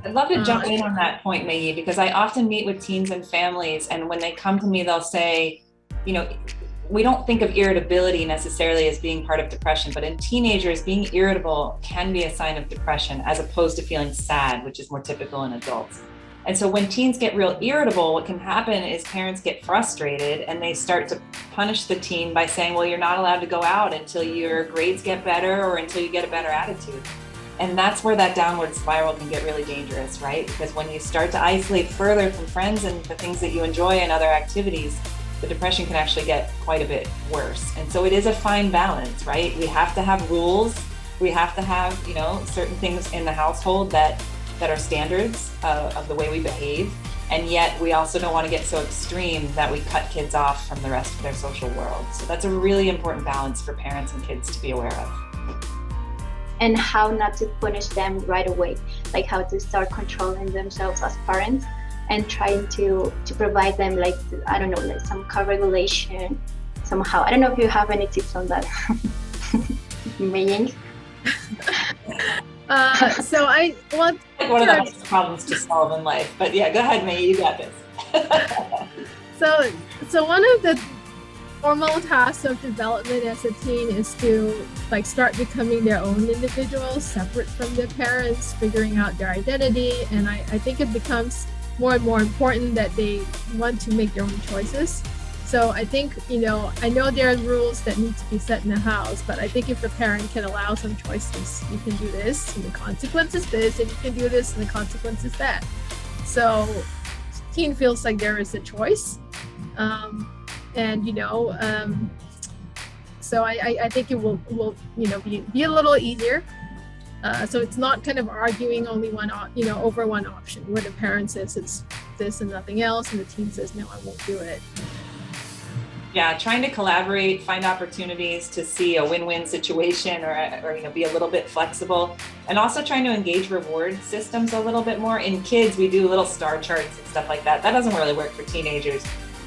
I'd love to jump in on that point, Maggie, because I often meet with teens and families, and when they come to me, they'll say, you know, we don't think of irritability necessarily as being part of depression, but in teenagers, being irritable can be a sign of depression as opposed to feeling sad, which is more typical in adults. And so when teens get real irritable, what can happen is parents get frustrated and they start to punish the teen by saying, well, you're not allowed to go out until your grades get better or until you get a better attitude. And that's where that downward spiral can get really dangerous, right? Because when you start to isolate further from friends and the things that you enjoy and other activities, the depression can actually get quite a bit worse. And so it is a fine balance, right? We have to have rules. We have to have, certain things in the household that are standards of the way we behave. And yet we also don't want to get so extreme that we cut kids off from the rest of their social world. So that's a really important balance for parents and kids to be aware of. And how not to punish them right away, like how to start controlling themselves as parents and trying to provide them like some co-regulation somehow. I don't know if you have any tips on that. Meaning. So I want one of the hardest problems to solve in life, but yeah, go ahead, May, you got this. So one of the normal tasks of development as a teen is to start becoming their own individuals, separate from their parents, figuring out their identity. And I think it becomes more and more important that they want to make their own choices. So I think, I know there are rules that need to be set in the house, but I think if the parent can allow some choices, you can do this and the consequence is this, and you can do this and the consequence is that. So teen feels like there is a choice. So I think it will be a little easier. So it's not kind of arguing only over one option where the parent says it's this and nothing else, and the teen says, no, I won't do it. Yeah, trying to collaborate, find opportunities to see a win-win situation or be a little bit flexible, and also trying to engage reward systems a little bit more. In kids, we do little star charts and stuff like that. That doesn't really work for teenagers.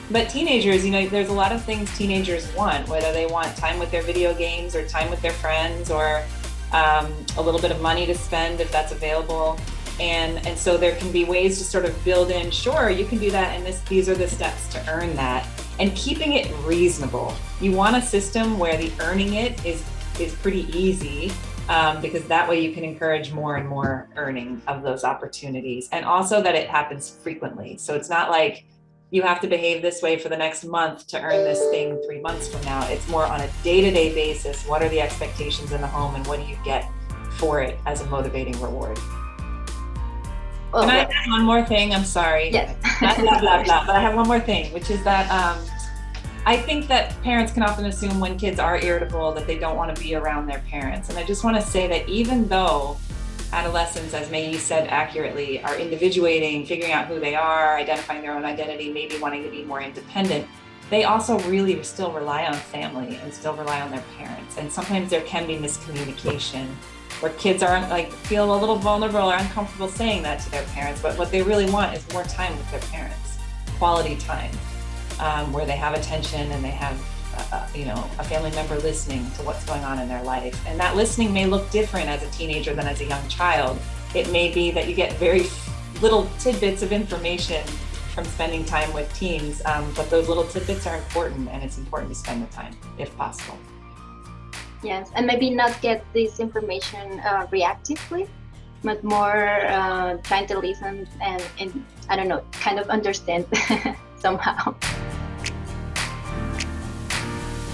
But teenagers, there's a lot of things teenagers want, whether they want time with their video games or time with their friends or a little bit of money to spend if that's available. And so there can be ways to sort of build in, sure, you can do that, and these are the steps to earn that, and keeping it reasonable. You want a system where the earning it is pretty easy, because that way you can encourage more and more earning of those opportunities, and also that it happens frequently. So it's not like you have to behave this way for the next month to earn this thing 3 months from now. It's more on a day-to-day basis. What are the expectations in the home, and what do you get for it as a motivating reward? Can I add one more thing? I'm sorry. Yes. Blah, blah, blah, blah. But I have one more thing, which is that I think that parents can often assume when kids are irritable that they don't want to be around their parents. And I just want to say that even though adolescents, as Maggie said accurately, are individuating, figuring out who they are, identifying their own identity, maybe wanting to be more independent, they also really still rely on family and still rely on their parents. And sometimes there can be miscommunication where kids feel a little vulnerable or uncomfortable saying that to their parents, but what they really want is more time with their parents, quality time, where they have attention and they have a family member listening to what's going on in their life. And that listening may look different as a teenager than as a young child. It may be that you get very little tidbits of information from spending time with teens, but those little tidbits are important, and it's important to spend the time if possible. Yes, and maybe not get this information reactively, but more trying to listen and I don't know, kind of understand somehow.